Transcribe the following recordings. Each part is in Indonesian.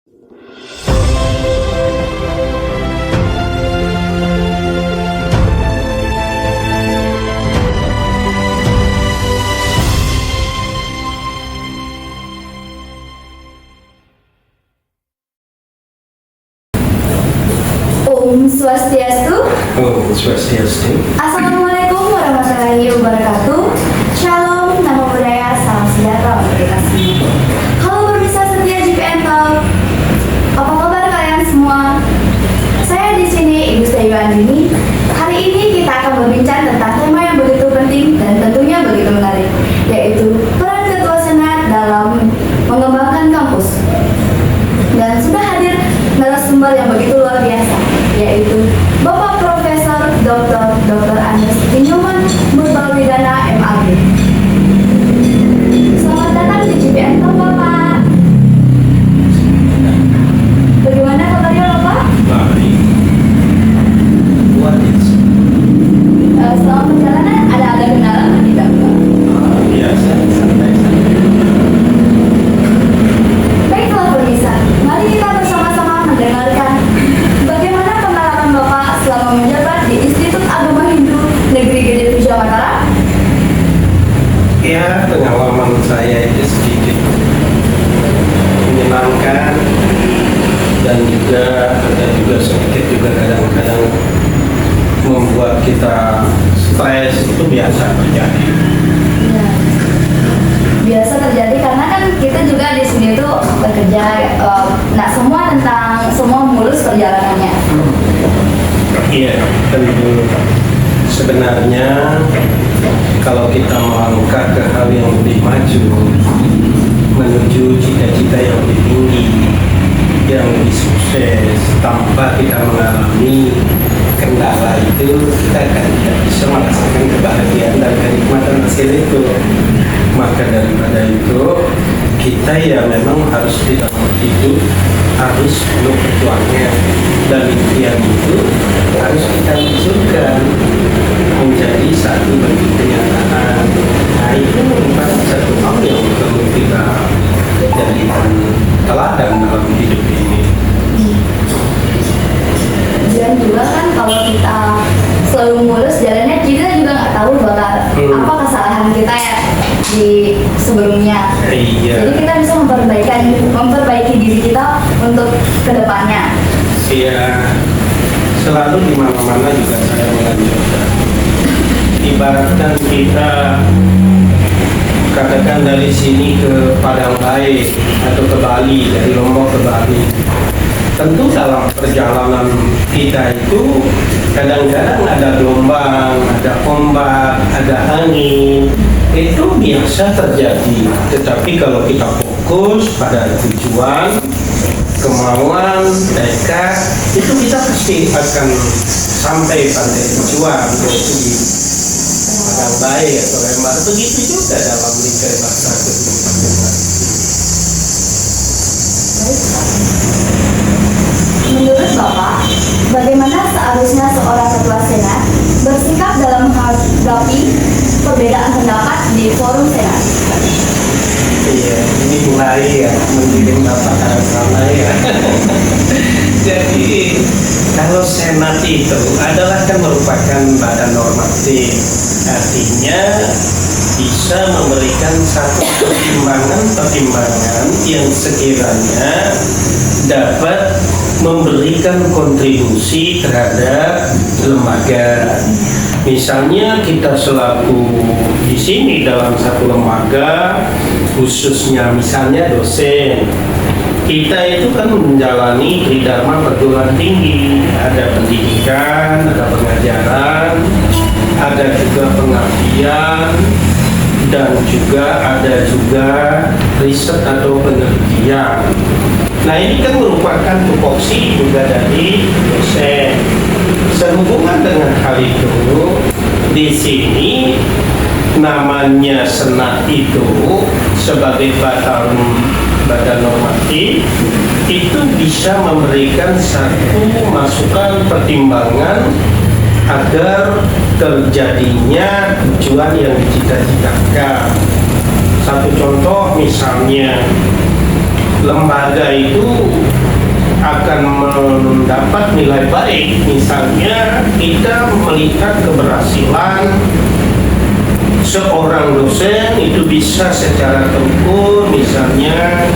Om Swastiastu. Om Swastiastu. Assalamualaikum warahmatullahi wabarakatuh. Shalom, namo buddhaya, salam sejahtera untuk kita semua. Halo pemirsa setia GPN Talk. Apa kabar kalian semua? Saya di sini Ibu Stayu Andini. Hari ini kita akan berbincang tentang tema yang begitu penting dan tentunya begitu menarik, yaitu peran Ketua Senat dalam mengembangkan kampus. Dan sudah hadir narasumber yang begitu luar biasa, yaitu Bapak Profesor Dr. Andes Inyoman Murbawidana MAG. Selamat datang di GPN Talk, Bapak. Bagaimana kabarnya, Bapak? Baik. What is? Selama perjalanan ada kendala atau tidak, Pak? Biasa, santai-santai. Baiklah pemirsa, mari kita bersama-sama mendengarkan bagaimana pengalaman Bapak selama menjabat di Institut Agama Hindu Negeri Gede Puja Mataram. Ya, pengalaman saya itu sedikit menyenangkan dan juga ada juga sedikit juga kadang-kadang membuat kita stres, itu biasa terjadi. Ya, biasa terjadi karena kan kita juga di sini tuh bekerja, nggak semua mulus perjalanannya. Iya, tentu sebenarnya kalau kita melangkah ke hal yang lebih maju menuju cita-cita yang lebih tinggi, yang lebih sukses tanpa kita mengalami kendala itu, kita akan tidak bisa merasakan kebahagiaan dan kenikmatan hasil itu. Maka daripada itu kita ya memang harus tidak hidup, harus penuh perjuangan, dan impian itu harus kita wujudkan menjadi satu bentuk kenyataan. Nah, itu merupakan satu hal yang perlu kita jadikan teladan dalam hidup ini. Dan juga kan kalau kita selalu mulus jalannya, kita juga nggak tahu bakal apa kesalahan kita ya di sebelumnya. Iya. Jadi kita bisa memperbaiki diri kita untuk kedepannya. Iya, selalu di mana-mana juga saya menganjurkan. Ibaratkan kita katakan dari sini ke Padang Baik atau ke Bali, dari Lombok ke Bali. Tentu dalam perjalanan kita itu kadang-kadang ada gelombang, ada ombak, ada angin. Itu biasa terjadi. Tetapi kalau kita fokus pada tujuan, kemauan, tekad, itu kita pasti akan sampai pada tujuan, yaitu di Padang Baik atau Lembah. Begitu juga dalam lingkar bahasa kehidupan. Menurut Bapak, bagaimana seharusnya seorang ketua senat bersikap dalam menghadapi perbedaan pendapat di forum senat? Iya, ini mulai ya mengirim bapak ke arah sana ya. Jadi kalau senat itu adalah kan merupakan badan normatif, artinya bisa memberikan satu pertimbangan yang sekiranya dapat memberikan kontribusi terhadap lembaga. Misalnya kita selaku di sini dalam satu lembaga, khususnya misalnya dosen, kita itu kan menjalani tridharma perguruan tinggi, ada pendidikan, ada pengajaran, ada juga pengabdian, dan juga ada riset atau penelitian. Nah, ini kan merupakan tupoksi juga dari dosen. Sehubungan dengan hal itu, di sini namanya senat itu sebagai badan normatif itu bisa memberikan satu masukan pertimbangan agar terjadinya tujuan yang dicita-citakan. Satu contoh misalnya, lembaga itu akan mendapat nilai baik. Misalnya kita melihat keberhasilan seorang dosen itu bisa secara terukur, misalnya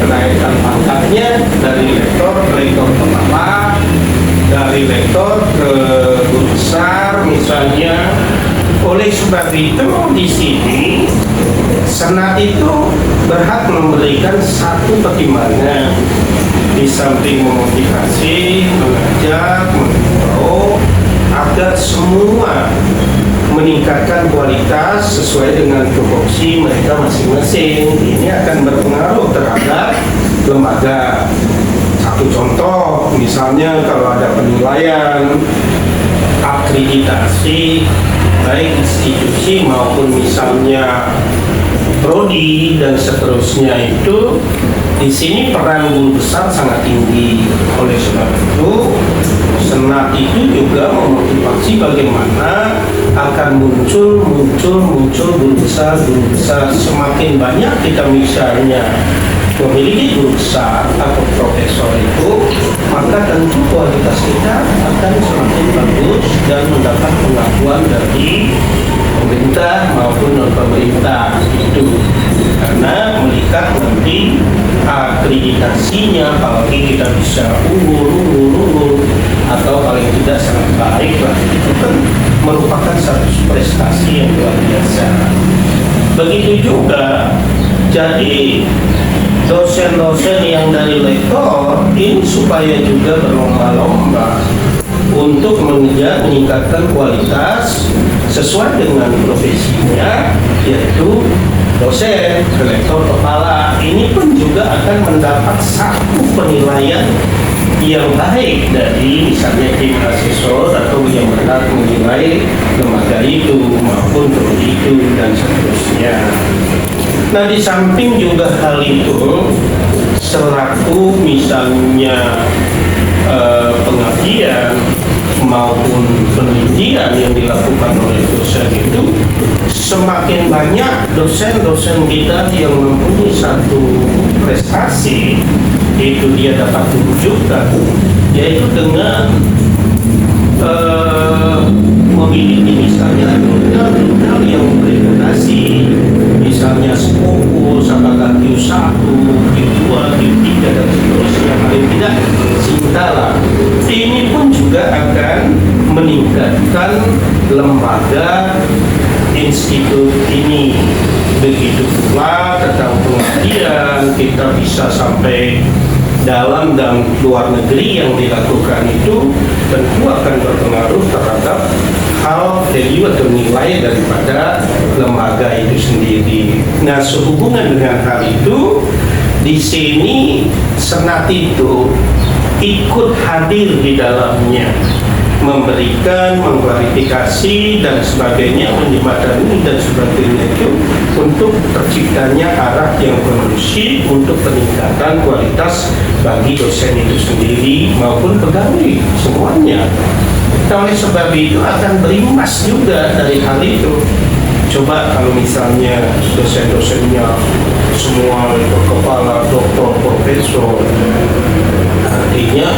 kenaikan pangkatnya dari lektor ke lektor kepala, dari lektor ke guru besar misalnya. Oleh sebab itu di sini Senat itu berhak memberikan satu pertimbangan, di samping memotivasi, mengajak, menghimbau agar semua meningkatkan kualitas sesuai dengan tupoksi mereka masing-masing. Ini akan berpengaruh terhadap lembaga. Satu contoh, misalnya kalau ada penilaian akreditasi baik institusi maupun misalnya prodi dan seterusnya, itu di sini peran guru besar sangat tinggi. Oleh sebab itu Senat itu juga memotivasi bagaimana akan muncul guru besar. Semakin banyak kita misalnya memiliki guru besar atau profesor itu, maka tentu kualitas kita akan semakin bagus dan mendapat pengakuan dari pemerintah maupun non pemerintah itu, karena melihat nanti akreditasinya, apalagi kita bisa unggul atau paling tidak sangat baik lah, itu kan merupakan satu prestasi yang luar biasa. Begitu juga jadi dosen-dosen yang dari lektor ini supaya juga berlomba-lomba untuk meningkatkan kualitas sesuai dengan profesinya, yaitu dosen ke lektor kepala. Ini pun juga akan mendapat satu penilaian yang baik dari misalnya tim asesor atau yang berhak menilai lembaga itu maupun prodi itu dan seterusnya. Nah, di samping juga hal itu, selaku misalnya pengajian maupun penelitian yang dilakukan oleh dosen itu, semakin banyak dosen-dosen kita yang mempunyai satu prestasi, itu dia dapat tunjukkan, yaitu dengan memiliki misalnya jurnal yang berredundasi, misalnya Scopus, apakah Q1, Q2, Q3 dan seterusnya, paling tidak Sintala. Ini pun juga akan meningkatkan lembaga institut ini. Begitu pula tentang pengajian, kita bisa sampai dalam dan luar negeri yang dilakukan itu tentu akan berpengaruh terhadap hal value atau nilai daripada lembaga itu sendiri. Nah, sehubungan dengan hal itu, di sini Senat itu ikut hadir di dalamnya, memberikan, mengklarifikasi dan sebagainya, menjembatani dan sebagainya itu untuk terciptanya arah yang kondusif untuk peningkatan kualitas bagi dosen itu sendiri maupun pegawai semuanya. Oleh sebab itu akan berimbas juga dari hal itu. Coba kalau misalnya dosen-dosennya semua kepala doktor, profesor, artinya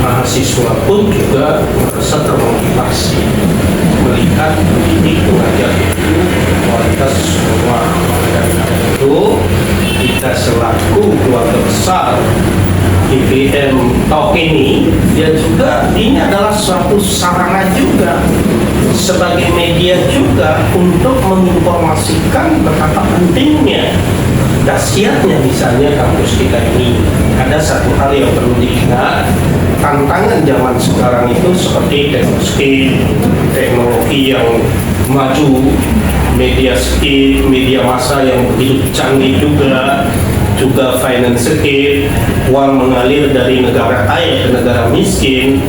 mahasiswa pun juga merasa termotivasi melihat pendidik mengajar itu kualitas semua. Dan itu kita selaku keluarga besar IPM Talk ini, dia juga ini adalah suatu sarana juga sebagai media juga untuk menginformasikan betapa pentingnya, dahsyatnya misalnya kampus kita ini. Ada satu hal yang perlu diingat, tantangan zaman sekarang itu seperti teknologi yang maju, media massa yang begitu canggih juga finance uang mengalir dari negara kaya ke negara miskin.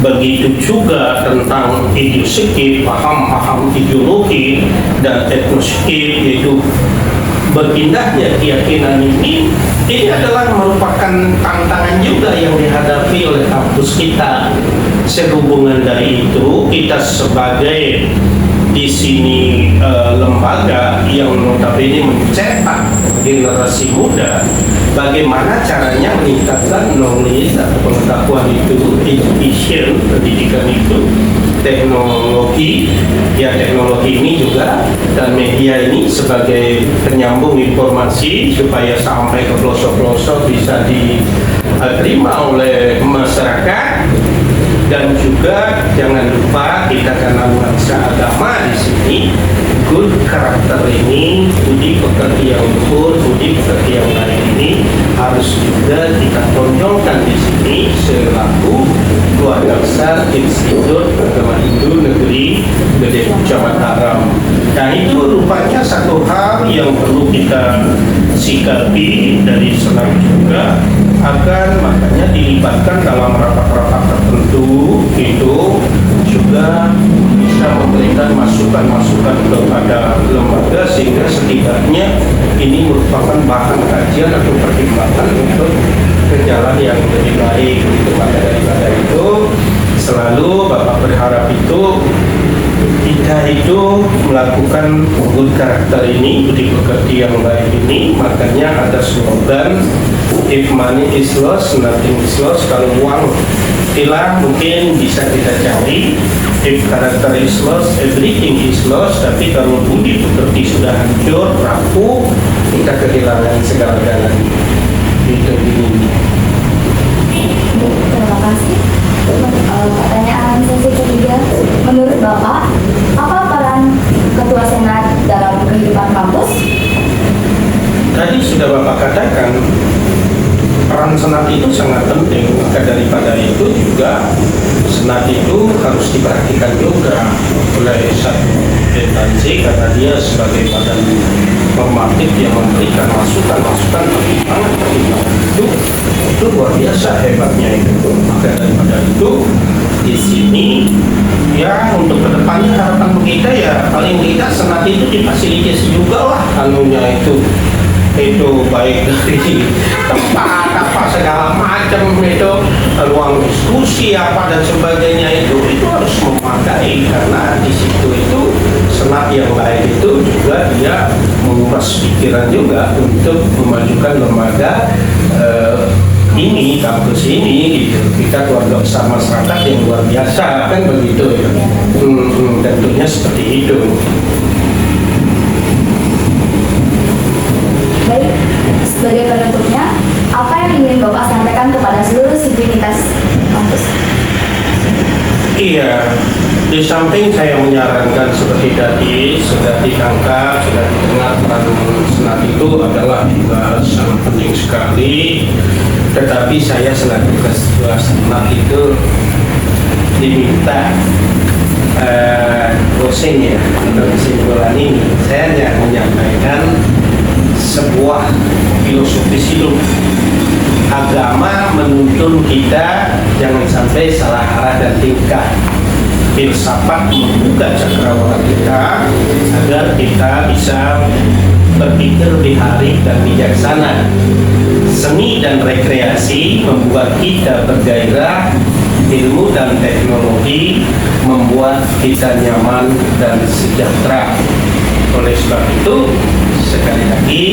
Begitu juga tentang ideologi, paham ideologi dan etnoskip, yaitu berpindahnya keyakinan ini adalah merupakan tantangan juga yang dihadapi oleh kampus kita. Sehubungan dari itu, kita sebagai di sini lembaga yang notabene mencetak generasi muda, bagaimana caranya meningkatkan knowledge atau pengetahuan itu, education, pendidikan itu, teknologi, ya teknologi ini juga dan media ini sebagai penyambung informasi supaya sampai ke pelosok-pelosok bisa diterima oleh masyarakat. Dan juga jangan lupa kita karena nuansa agama di sini, good karakter ini, budi pekerti yang luhur, budi pekerti yang baik ini harus juga kita tonjolkan di sini selaku keluarga besar Institut Agama Hindu Negeri Gede Puja Mataram. Dan itu rupanya satu hal yang perlu kita sikapi dari senang juga, agar makanya dilibatkan dalam rapat-rapat tertentu itu juga bisa memberikan masukan-masukan kepada lembaga sehingga setidaknya ini merupakan bahan kajian atau pertimbangan untuk ke jalan yang lebih baik. Itu maka daripada itu selalu Bapak berharap itu kita itu melakukan good karakter ini, budi pekerti yang baik ini. Makanya ada slogan, if money is lost, nothing is lost. Kalau uang hilang mungkin bisa kita cari, if karakter is lost, everything is lost. Tapi kalau budi pekerti sudah hancur, rapuh, kita kehilangan segala-galanya. Itu ini. Terima kasih. Pertanyaan sesi ketiga, menurut Bapak, apa peran Ketua Senat dalam kehidupan kampus? Tadi sudah Bapak katakan, peran Senat itu sangat penting. Maka daripada itu juga Senat itu harus diperhatikan juga oleh satu instansi, karena dia sebagai badan normatif yang memberikan masukan-masukan pertimbangan itu luar biasa hebatnya itu. Maka daripada itu di sini ya untuk kedepannya harapan kita ya paling tidak Senat itu difasilitasi juga lah anunya itu baik dari tempat apa segala macam itu, ruang diskusi apa dan sebagainya itu harus memadai, karena di situ itu Senat yang baik itu juga dia menguras pikiran juga untuk memajukan lembaga ini, kampus ini gitu. Kita keluarga besar masyarakat yang luar biasa kan begitu ya. Tentunya seperti itu. Baik, sebagai penutupnya, apa yang ingin Bapak sampaikan kepada seluruh sivitas kampus? Iya, di samping saya menyarankan seperti tadi sudah ditangkap, sudah didengar peran Senat itu adalah juga sangat penting sekali. Tetapi saya selaku Ketua Senat itu diminta dosennya untuk kesimpulan ini. Saya hanya menyampaikan sebuah filosofis hidup. Agama menuntun kita jangan sampai salah arah dan tingkah. Filsafat membuka cakrawala kita agar kita bisa berpikir lebih arif dan bijaksana. Seni dan rekreasi membuat kita bergairah. Ilmu dan teknologi membuat kita nyaman dan sejahtera. Oleh sebab itu, sekali lagi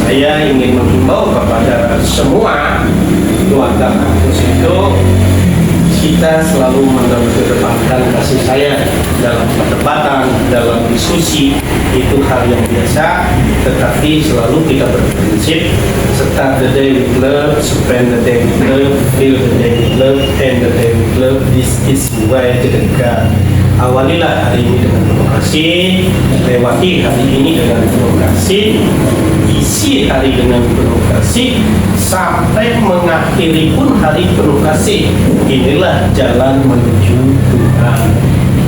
saya ingin menghimbau kepada semua keluarga kampus itu, kita selalu mengedepankan kasih sayang dalam perdebatan, dalam diskusi, itu hal yang biasa, tetapi selalu kita berprinsip start the day with love, spend the day with love, feel the day with love, end the day with love. This is way to the God. Awalilah hari ini dengan penuh kasih, lewati hari ini dengan penuh kasih, isi hari dengan penuh kasih, sampai mengakhiri pun hari penuh kasih. Inilah jalan menuju Tuhan.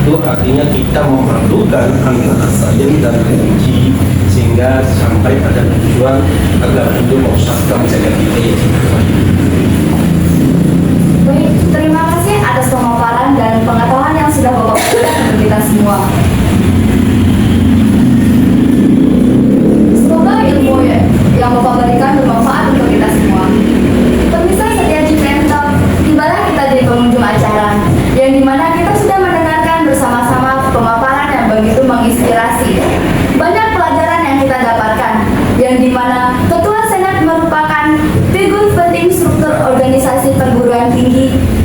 Itu artinya kita memerlukan antara sains dan religi sehingga sampai pada tujuan agar itu merusakan segala kita. Baik, terima kasih atas pemaparan dan pengetahuan yang sudah Bapak berikan untuk kita semua. Semoga ilmu yang Bapak berikan bermanfaat untuk kita semua. Pemirsa setia GPN Talk, tibalah kita jadi pengunjung acara, yang dimana kita sudah mendengarkan bersama-sama perguruan tinggi